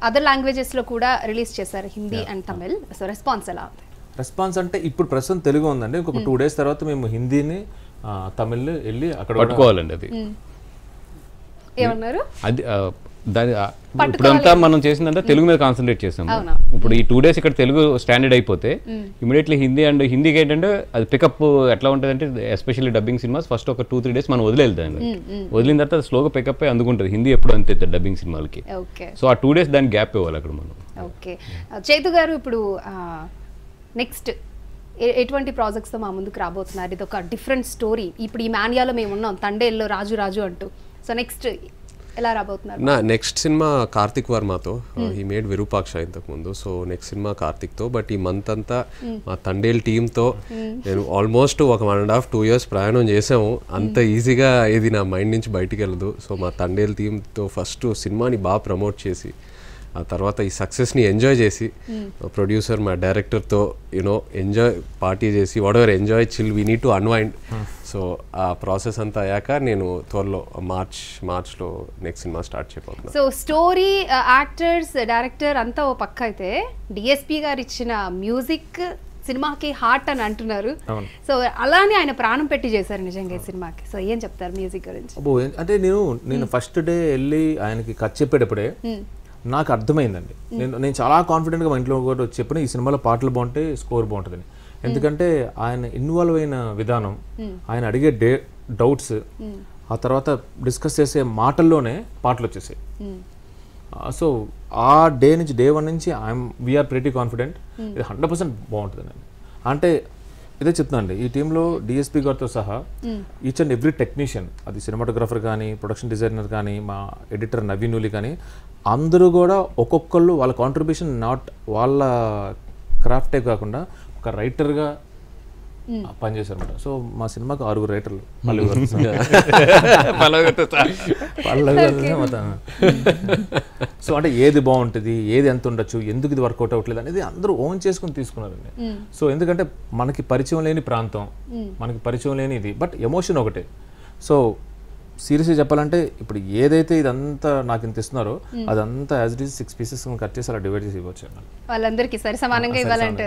Other languages లో కూడా release చేశారు Hindi and Tamil. So response ఎలా ఉంది? రెస్పాన్స్ అంటే ఇప్పుడు ప్రస్తుతం తెలుగు ఉందండి. ఇంకొక 2 days తర్వాత మేము హిందీని తమిళ్ వెళ్ళి అక్కడ పట్టుకోవాలండి. అది ఏమన్నారు? అది దాని ఇప్పుడంతా మనం చేసిందంటే తెలుగు మీద కాన్సన్ట్రేట్ చేసాము. ఇప్పుడు ఈ 2 days ఇక్కడ తెలుగు స్టాండర్డ్ అయిపోతే ఇమీడియట్లీ హిందీ అండ్ హిందీకి ఏంటంటే అది పికప్ ఎట్లా ఉంటుంది అంటే ఎస్పెషల్లీ డబ్బింగ్ సినిమాస్ ఫస్ట్ ఒక 2-3 days మనం వదిలేద్దాం. వదిలిన తర్వాత స్లోగా పికప్ అయి అందుకుంటుంది. హిందీ ఎప్పుడు అంతే డబ్బింగ్ సినిమాలకి. సో ఆ 2 days దానికి గ్యాప్ ఇవ్వాలి అక్కడ మనం. ఓకే, చైతు గారు ఇప్పుడు నెక్స్ట్ ఎటువంటి ప్రాజెక్ట్స్తో మా ముందుకు రాబోతున్నారు? ఇది ఒక డిఫరెంట్ స్టోరీ. ఇప్పుడు ఈ మాన్యాలో మేము ఉన్నాం, తండేల్లో రాజు రాజు అంటూ. సో నెక్స్ట్ ఎలా రాబోతున్నారు? నా నెక్స్ట్ సినిమా కార్తిక్ వర్మతో. ఈ మేడ్ విరూపాక్ష ఇంతకు ముందు. సో నెక్స్ట్ సినిమా కార్తిక్తో. బట్ ఈ మంత్ అంతా మా తండేల్ టీంతో నేను ఆల్మోస్ట్ ఒక 1.5-2 years ప్రయాణం చేసాము. అంత ఈజీగా ఇది నా మైండ్ నుంచి బయటికి వెళ్ళదు. సో మా తండేల్ టీంతో ఫస్ట్ సినిమాని బాగా ప్రమోట్ చేసి ఆ తర్వాత ఈ సక్సెస్ని ఎంజాయ్ చేసి ప్రొడ్యూసర్ మా డైరెక్టర్తో ఎంజాయ్ పార్టీ చేసి what enjoy chill we need to unwind. So ఆ ప్రాసెస్ అంతా అయ్యాక నేను త్వరలో మార్చ్లో నెక్స్ట్ సినిమా స్టార్ట్ చేయబోతున్నాను. సో స్టోరీ, యాక్టర్స్, డైరెక్టర్ అంతా ఓ పక్క అయితే డిఎస్పి గారు ఇచ్చిన మ్యూజిక్ సినిమాకి హార్ట్ అని అంటున్నారు. సో అలానే ఆయన ప్రాణం పెట్టి చేశారు నిజంగా ఈ సినిమాకి. సో ఏం చెప్తారు మ్యూజిక్ గురించి? అంటే నేను ఫస్ట్ డే వెళ్ళి ఆయనకి కథ చెప్పేటప్పుడే నాకు అర్థమైందండి. నేను చాలా కాన్ఫిడెంట్గా మా ఇంట్లో కూడా చెప్పిన ఈ సినిమాలో పాటలు బాగుంటాయి, స్కోర్ బాగుంటుందని. ఎందుకంటే ఆయన ఇన్వాల్వ్ అయిన విధానం, ఆయన అడిగే డౌట్స్, ఆ తర్వాత డిస్కస్ చేసే మాటల్లోనే పాటలు వచ్చేసాయి. సో ఆ డే 1 నుంచి వీఆర్ ప్రెటీ కాన్ఫిడెంట్ ఇది 100% బాగుంటుందండి. అంటే ఇదే చెప్తున్నాండి, ఈ టీంలో డిఎస్పి గారితో సహా ఈచ్ అండ్ ఎవ్రీ టెక్నీషియన్, అది సినిమాటోగ్రాఫర్ కానీ, ప్రొడక్షన్ డిజైనర్ కానీ, మా ఎడిటర్ నవీనులి కానీ, అందరూ కూడా ఒక్కొక్కళ్ళు వాళ్ళ కాంట్రిబ్యూషన్ నాట్ వాళ్ళ క్రాఫ్టే కాకుండా ఒక రైటర్గా పనిచేశారు అనమాట. సో మా సినిమాకి 6 రైటర్లు సో అంటే ఏది బాగుంటుంది, ఏది ఎంత ఉండొచ్చు, ఎందుకు ఇది వర్కౌట్ అవ్వట్లేదు అనేది అందరూ ఓన్ చేసుకుని తీసుకున్నారండి. సో ఎందుకంటే మనకి పరిచయం లేని ప్రాంతం, మనకి పరిచయం లేని ఇది, బట్ ఎమోషన్ ఒకటే. సో సీరియస్గా చెప్పాలంటే ఇప్పుడు ఏదైతే ఇదంతా నాకు ఇంత ఇస్తున్నారో అదంతా as it is 6 pieces cut చేసి అలా డివైడ్ చేసి ఇవ్వచ్చు. వాళ్ళందరికీ సరి సమానంగా ఇవ్వాలంటే